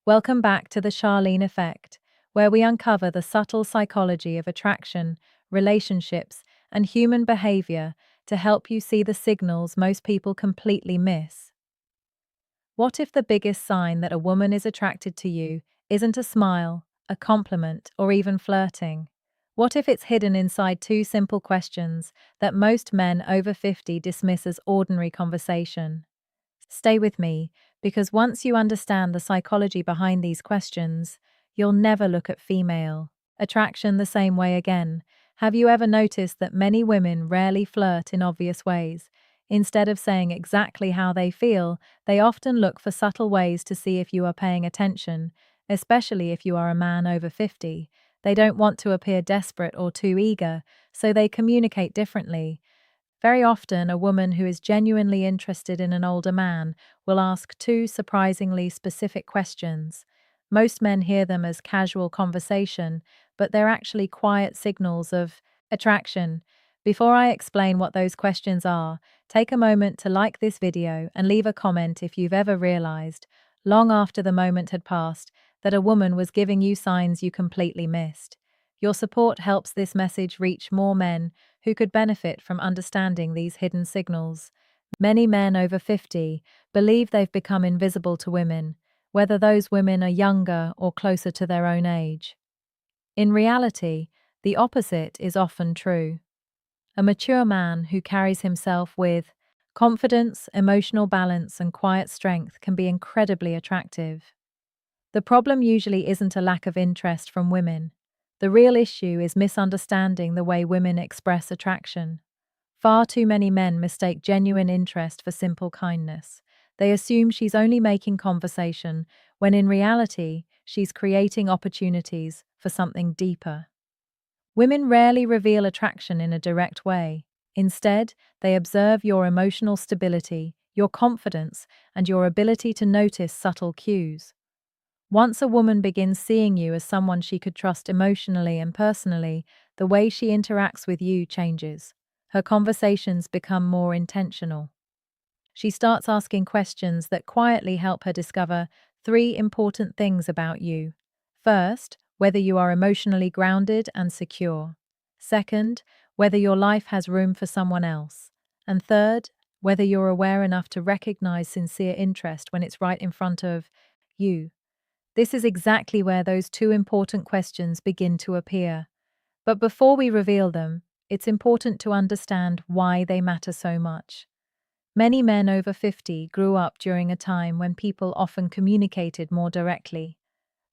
Welcome back to the Charlene Effect, where we uncover the subtle psychology of attraction, relationships, and human behavior to help you see the signals most people completely miss. What if the biggest sign that a woman is attracted to you isn't a smile, a compliment, or even flirting? What if it's hidden inside two simple questions that most men over 50 dismiss as ordinary conversation? Stay with me, because once you understand the psychology behind these questions, you'll never look at female attraction the same way again. Have you ever noticed that many women rarely flirt in obvious ways? Instead of saying exactly how they feel, they often look for subtle ways to see if you are paying attention, especially if you are a man over 50. They don't want to appear desperate or too eager, so they communicate differently. Very often, a woman who is genuinely interested in an older man will ask two surprisingly specific questions. Most men hear them as casual conversation, but they're actually quiet signals of attraction. Before I explain what those questions are, take a moment to like this video and leave a comment if you've ever realized, long after the moment had passed, that a woman was giving you signs you completely missed. Your support helps this message reach more men who could benefit from understanding these hidden signals. Many men over 50 believe they've become invisible to women, whether those women are younger or closer to their own age. In reality, the opposite is often true. A mature man who carries himself with confidence, emotional balance, and quiet strength can be incredibly attractive. The problem usually isn't a lack of interest from women. The real issue is misunderstanding the way women express attraction. Far too many men mistake genuine interest for simple kindness. They assume she's only making conversation, when in reality, she's creating opportunities for something deeper. Women rarely reveal attraction in a direct way. Instead, they observe your emotional stability, your confidence, and your ability to notice subtle cues. Once a woman begins seeing you as someone she could trust emotionally and personally, the way she interacts with you changes. Her conversations become more intentional. She starts asking questions that quietly help her discover three important things about you. First, whether you are emotionally grounded and secure. Second, whether your life has room for someone else. And third, whether you're aware enough to recognize sincere interest when it's right in front of you. This is exactly where those two important questions begin to appear. But before we reveal them, it's important to understand why they matter so much. Many men over 50 grew up during a time when people often communicated more directly.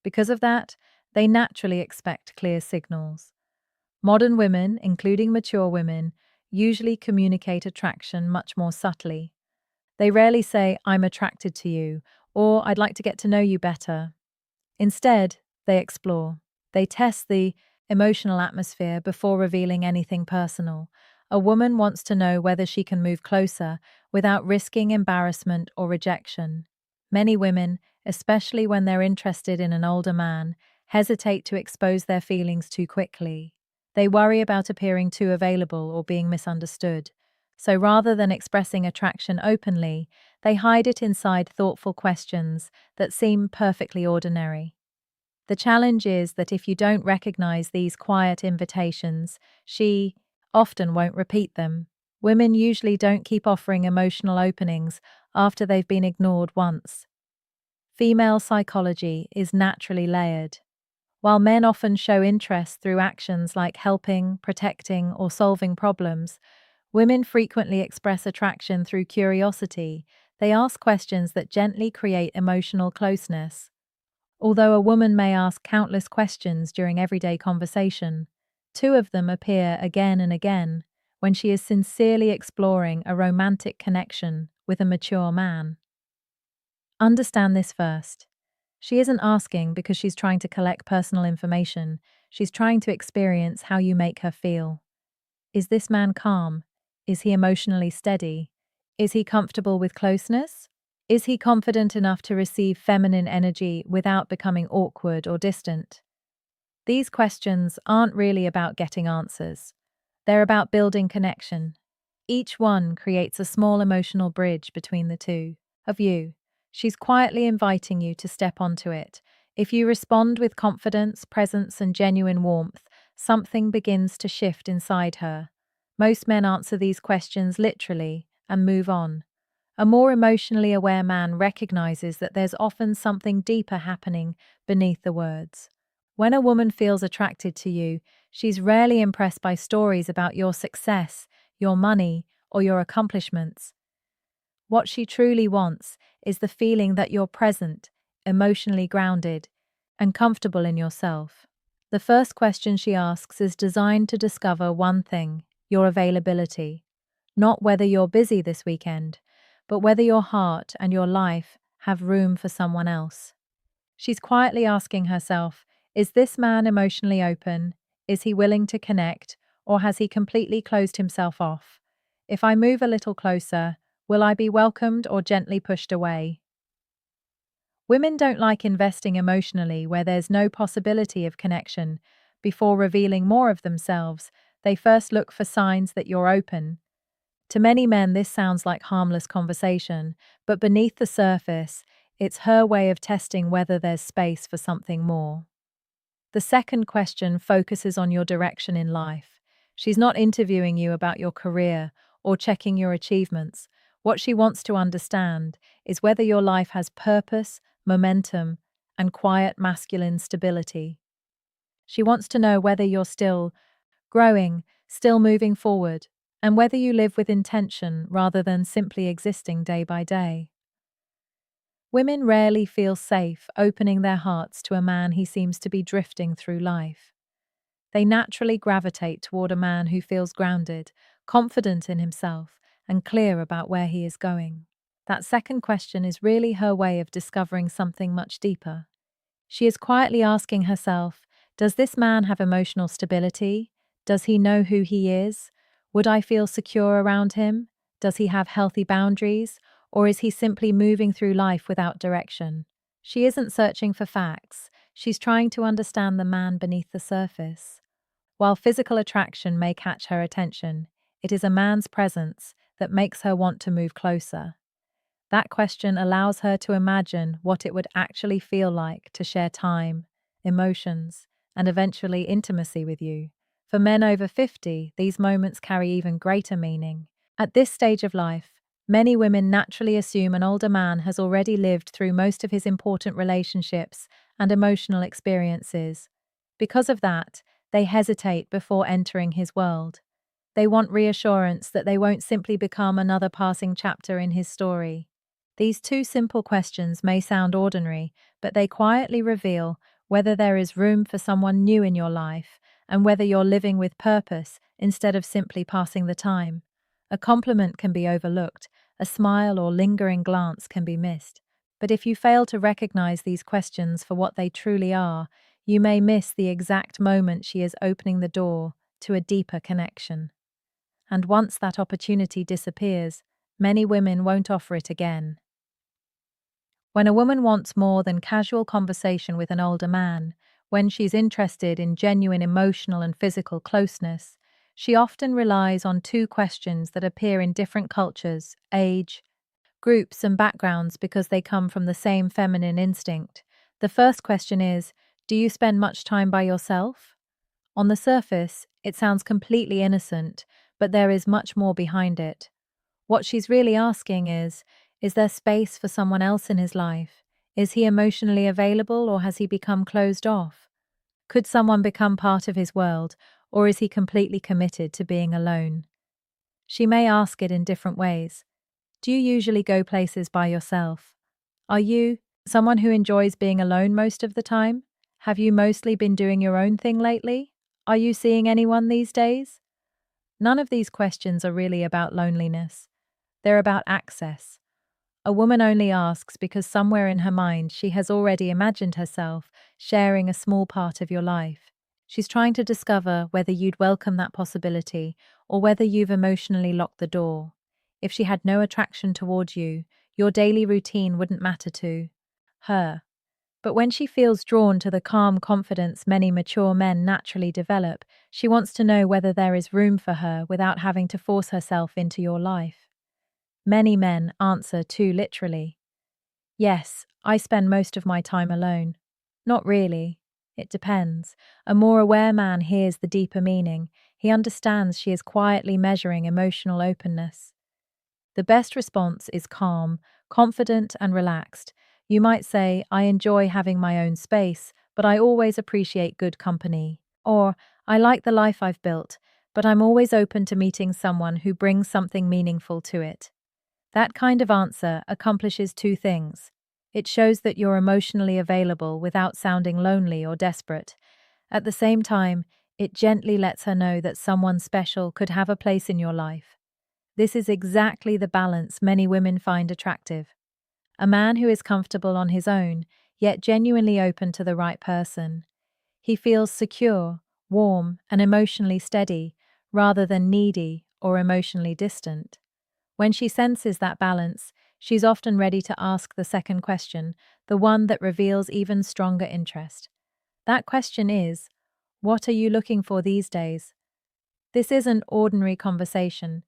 Because of that, they naturally expect clear signals. Modern women, including mature women, usually communicate attraction much more subtly. They rarely say, "I'm attracted to you," or "I'd like to get to know you better." Instead, they explore. They test the emotional atmosphere before revealing anything personal. A woman wants to know whether she can move closer without risking embarrassment or rejection. Many women, especially when they're interested in an older man, hesitate to expose their feelings too quickly. They worry about appearing too available or being misunderstood. So rather than expressing attraction openly, they hide it inside thoughtful questions that seem perfectly ordinary. The challenge is that if you don't recognize these quiet invitations, she often won't repeat them. Women usually don't keep offering emotional openings after they've been ignored once. Female psychology is naturally layered. While men often show interest through actions like helping, protecting, or solving problems, women frequently express attraction through curiosity. They ask questions that gently create emotional closeness. Although a woman may ask countless questions during everyday conversation, two of them appear again and again when she is sincerely exploring a romantic connection with a mature man. Understand this first. She isn't asking because she's trying to collect personal information. She's trying to experience how you make her feel. Is this man calm? Is he emotionally steady? Is he comfortable with closeness? Is he confident enough to receive feminine energy without becoming awkward or distant? These questions aren't really about getting answers. They're about building connection. Each one creates a small emotional bridge between the two of you. She's quietly inviting you to step onto it. If you respond with confidence, presence, and genuine warmth, something begins to shift inside her. Most men answer these questions literally and move on. A more emotionally aware man recognizes that there's often something deeper happening beneath the words. When a woman feels attracted to you, she's rarely impressed by stories about your success, your money, or your accomplishments. What she truly wants is the feeling that you're present, emotionally grounded, and comfortable in yourself. The first question she asks is designed to discover one thing: your availability. Not whether you're busy this weekend, but whether your heart and your life have room for someone else. She's quietly asking herself, is this man emotionally open? Is he willing to connect? Or has he completely closed himself off? If I move a little closer, will I be welcomed or gently pushed away? Women don't like investing emotionally where there's no possibility of connection. Before revealing more of themselves, they first look for signs that you're open. To many men, this sounds like harmless conversation, but beneath the surface, it's her way of testing whether there's space for something more. The second question focuses on your direction in life. She's not interviewing you about your career or checking your achievements. What she wants to understand is whether your life has purpose, momentum, and quiet masculine stability. She wants to know whether you're still growing, still moving forward, and whether you live with intention rather than simply existing day by day. Women rarely feel safe opening their hearts to a man who seems to be drifting through life. They naturally gravitate toward a man who feels grounded, confident in himself, and clear about where he is going. That second question is really her way of discovering something much deeper. She is quietly asking herself, does this man have emotional stability? Does he know who he is? Would I feel secure around him? Does he have healthy boundaries? Or is he simply moving through life without direction? She isn't searching for facts. She's trying to understand the man beneath the surface. While physical attraction may catch her attention, it is a man's presence that makes her want to move closer. That question allows her to imagine what it would actually feel like to share time, emotions, and eventually intimacy with you. For men over 50, these moments carry even greater meaning. At this stage of life, many women naturally assume an older man has already lived through most of his important relationships and emotional experiences. Because of that, they hesitate before entering his world. They want reassurance that they won't simply become another passing chapter in his story. These two simple questions may sound ordinary, but they quietly reveal whether there is room for someone new in your life and whether you're living with purpose instead of simply passing the time. A compliment can be overlooked, a smile or lingering glance can be missed. But if you fail to recognize these questions for what they truly are, you may miss the exact moment she is opening the door to a deeper connection. And once that opportunity disappears, many women won't offer it again. When a woman wants more than casual conversation with an older man, when she's interested in genuine emotional and physical closeness, she often relies on two questions that appear in different cultures, age, groups, and backgrounds because they come from the same feminine instinct. The first question is, do you spend much time by yourself? On the surface, it sounds completely innocent, but there is much more behind it. What she's really asking is there space for someone else in his life? Is he emotionally available or has he become closed off? Could someone become part of his world, or is he completely committed to being alone? She may ask it in different ways. Do you usually go places by yourself? Are you someone who enjoys being alone most of the time? Have you mostly been doing your own thing lately? Are you seeing anyone these days? None of these questions are really about loneliness. They're about access. A woman only asks because somewhere in her mind she has already imagined herself sharing a small part of your life. She's trying to discover whether you'd welcome that possibility or whether you've emotionally locked the door. If she had no attraction toward you, your daily routine wouldn't matter to her. But when she feels drawn to the calm confidence many mature men naturally develop, she wants to know whether there is room for her without having to force herself into your life. Many men answer too literally. Yes, I spend most of my time alone. Not really. It depends. A more aware man hears the deeper meaning. He understands she is quietly measuring emotional openness. The best response is calm, confident, and relaxed. You might say, I enjoy having my own space, but I always appreciate good company. Or, I like the life I've built, but I'm always open to meeting someone who brings something meaningful to it. That kind of answer accomplishes two things. It shows that you're emotionally available without sounding lonely or desperate. At the same time, it gently lets her know that someone special could have a place in your life. This is exactly the balance many women find attractive. A man who is comfortable on his own, yet genuinely open to the right person. He feels secure, warm, and emotionally steady, rather than needy or emotionally distant. When she senses that balance, she's often ready to ask the second question, the one that reveals even stronger interest. That question is, what are you looking for these days? This isn't ordinary conversation.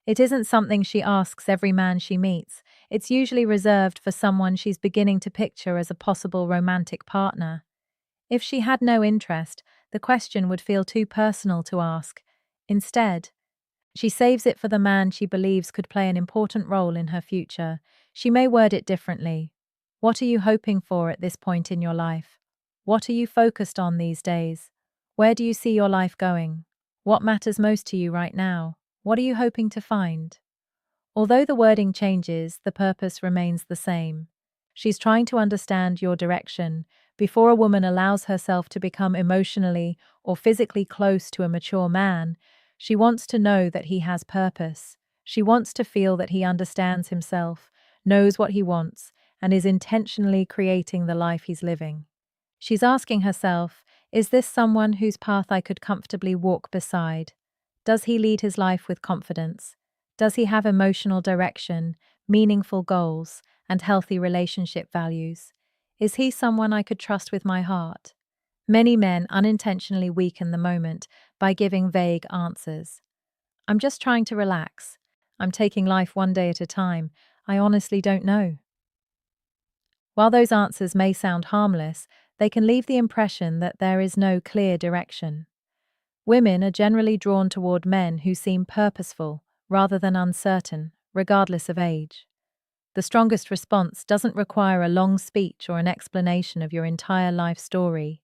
It isn't something she asks every man she meets. It's usually reserved for someone she's beginning to picture as a possible romantic partner. If she had no interest, the question would feel too personal to ask. Instead, she saves it for the man she believes could play an important role in her future. She may word it differently. What are you hoping for at this point in your life? What are you focused on these days? Where do you see your life going? What matters most to you right now? What are you hoping to find? Although the wording changes, the purpose remains the same. She's trying to understand your direction before a woman allows herself to become emotionally or physically close to a mature man. She wants to know that he has purpose. She wants to feel that he understands himself, knows what he wants, and is intentionally creating the life he's living. She's asking herself, is this someone whose path I could comfortably walk beside? Does he lead his life with confidence? Does he have emotional direction, meaningful goals, and healthy relationship values? Is he someone I could trust with my heart? Many men unintentionally weaken the moment by giving vague answers. I'm just trying to relax. I'm taking life one day at a time. I honestly don't know. While those answers may sound harmless, they can leave the impression that there is no clear direction. Women are generally drawn toward men who seem purposeful rather than uncertain, regardless of age. The strongest response doesn't require a long speech or an explanation of your entire life story.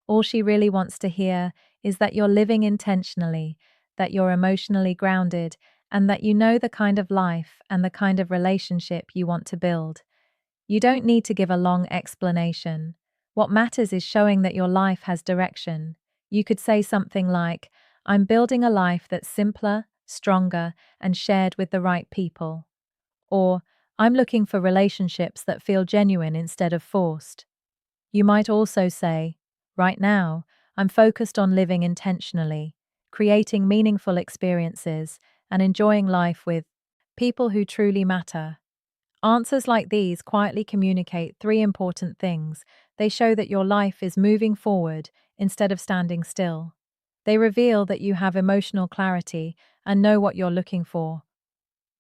All she really wants to hear is that you're living intentionally, that you're emotionally grounded, and that you know the kind of life and the kind of relationship you want to build. You don't need to give a long explanation. What matters is showing that your life has direction. You could say something like, I'm building a life that's simpler, stronger, and shared with the right people. Or, I'm looking for relationships that feel genuine instead of forced. You might also say, right now, I'm focused on living intentionally, creating meaningful experiences, and enjoying life with people who truly matter. Answers like these quietly communicate three important things. They show that your life is moving forward instead of standing still. They reveal that you have emotional clarity and know what you're looking for.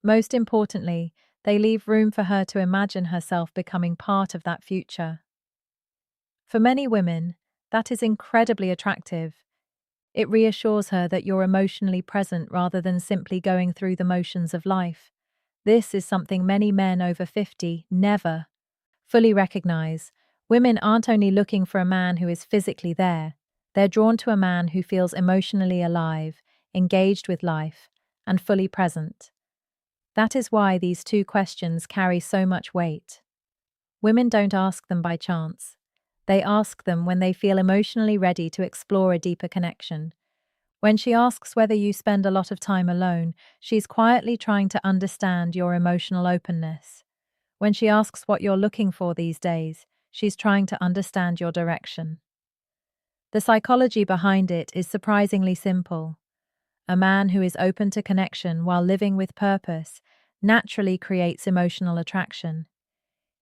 Most importantly, they leave room for her to imagine herself becoming part of that future. For many women, that is incredibly attractive. It reassures her that you're emotionally present rather than simply going through the motions of life. This is something many men over 50 never fully recognize. Women aren't only looking for a man who is physically there, they're drawn to a man who feels emotionally alive, engaged with life, and fully present. That is why these two questions carry so much weight. Women don't ask them by chance. They ask them when they feel emotionally ready to explore a deeper connection. When she asks whether you spend a lot of time alone, she's quietly trying to understand your emotional openness. When she asks what you're looking for these days, she's trying to understand your direction. The psychology behind it is surprisingly simple. A man who is open to connection while living with purpose naturally creates emotional attraction.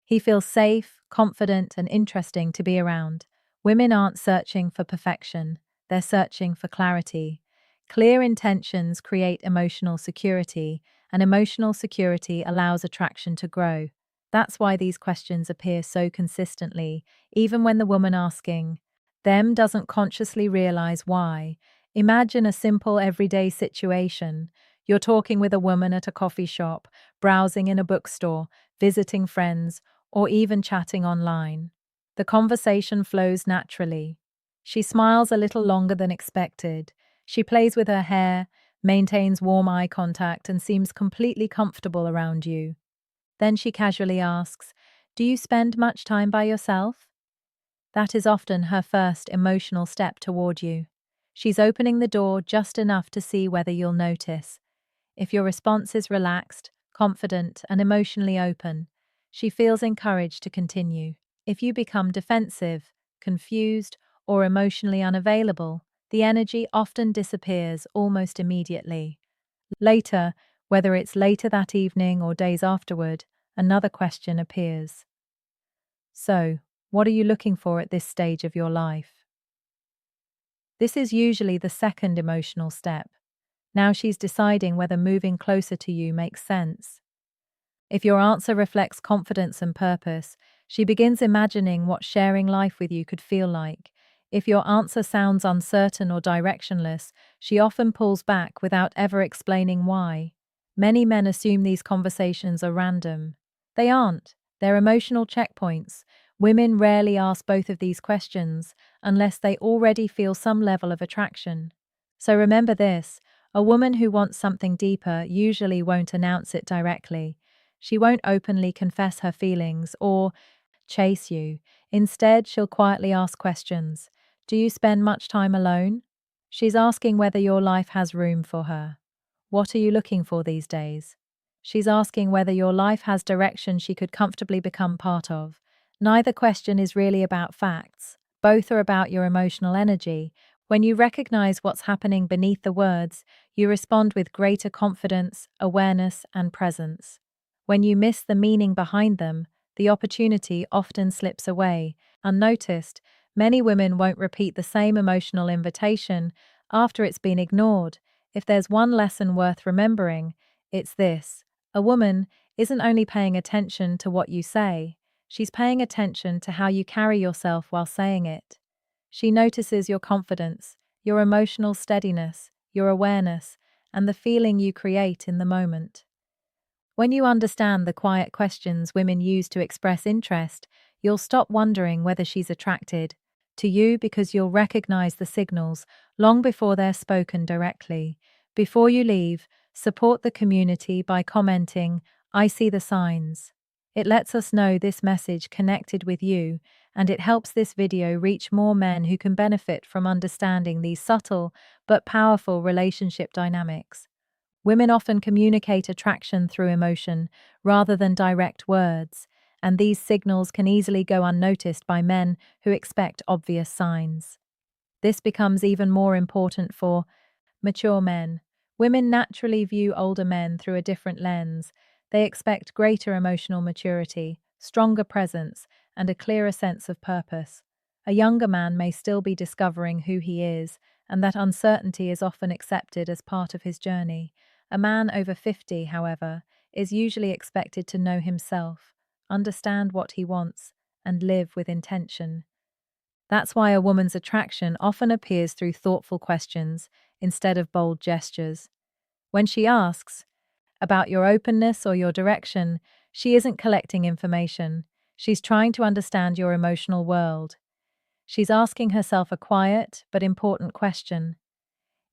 He feels safe, confident, and interesting to be around. Women aren't searching for perfection, they're searching for clarity. Clear intentions create emotional security, and emotional security allows attraction to grow. That's why these questions appear so consistently, even when the woman asking them doesn't consciously realize why. Imagine a simple everyday situation. You're talking with a woman at a coffee shop, browsing in a bookstore, visiting friends, or even chatting online. The conversation flows naturally. She smiles a little longer than expected. She plays with her hair, maintains warm eye contact, and seems completely comfortable around you. Then she casually asks, "Do you spend much time by yourself?" That is often her first emotional step toward you. She's opening the door just enough to see whether you'll notice. If your response is relaxed, confident, and emotionally open, she feels encouraged to continue. If you become defensive, confused, or emotionally unavailable, the energy often disappears almost immediately. Later, whether it's later that evening or days afterward, another question appears. So, what are you looking for at this stage of your life? This is usually the second emotional step. Now she's deciding whether moving closer to you makes sense. If your answer reflects confidence and purpose, she begins imagining what sharing life with you could feel like. If your answer sounds uncertain or directionless, she often pulls back without ever explaining why. Many men assume these conversations are random. They aren't. They're emotional checkpoints. Women rarely ask both of these questions unless they already feel some level of attraction. So remember this: a woman who wants something deeper usually won't announce it directly. She won't openly confess her feelings or chase you. Instead, she'll quietly ask questions. Do you spend much time alone? She's asking whether your life has room for her. What are you looking for these days? She's asking whether your life has direction she could comfortably become part of. Neither question is really about facts. Both are about your emotional energy. When you recognize what's happening beneath the words, you respond with greater confidence, awareness, and presence. When you miss the meaning behind them, the opportunity often slips away. Unnoticed, many women won't repeat the same emotional invitation after it's been ignored. If there's one lesson worth remembering, it's this: a woman isn't only paying attention to what you say, she's paying attention to how you carry yourself while saying it. She notices your confidence, your emotional steadiness, your awareness, and the feeling you create in the moment. When you understand the quiet questions women use to express interest, you'll stop wondering whether she's attracted to you because you'll recognize the signals long before they're spoken directly. Before you leave, support the community by commenting, "I see the signs." It lets us know this message connected with you, and it helps this video reach more men who can benefit from understanding these subtle but powerful relationship dynamics. Women often communicate attraction through emotion rather than direct words, and these signals can easily go unnoticed by men who expect obvious signs. This becomes even more important for mature men. Women naturally view older men through a different lens. They expect greater emotional maturity, stronger presence, and a clearer sense of purpose. A younger man may still be discovering who he is, and that uncertainty is often accepted as part of his journey. A man over 50, however, is usually expected to know himself, understand what he wants, and live with intention. That's why a woman's attraction often appears through thoughtful questions instead of bold gestures. When she asks about your openness or your direction, she isn't collecting information. She's trying to understand your emotional world. She's asking herself a quiet but important question.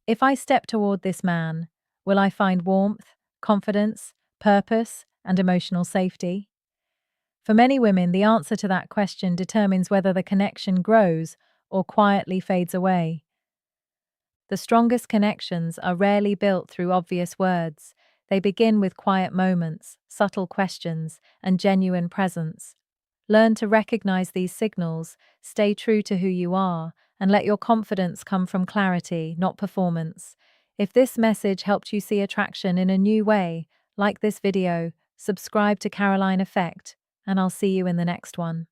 If I step toward this man, will I find warmth, confidence, purpose, and emotional safety? For many women, the answer to that question determines whether the connection grows or quietly fades away. The strongest connections are rarely built through obvious words. They begin with quiet moments, subtle questions, and genuine presence. Learn to recognize these signals, stay true to who you are, and let your confidence come from clarity, not performance. If this message helped you see attraction in a new way, like this video, subscribe to Caroline Effect, and I'll see you in the next one.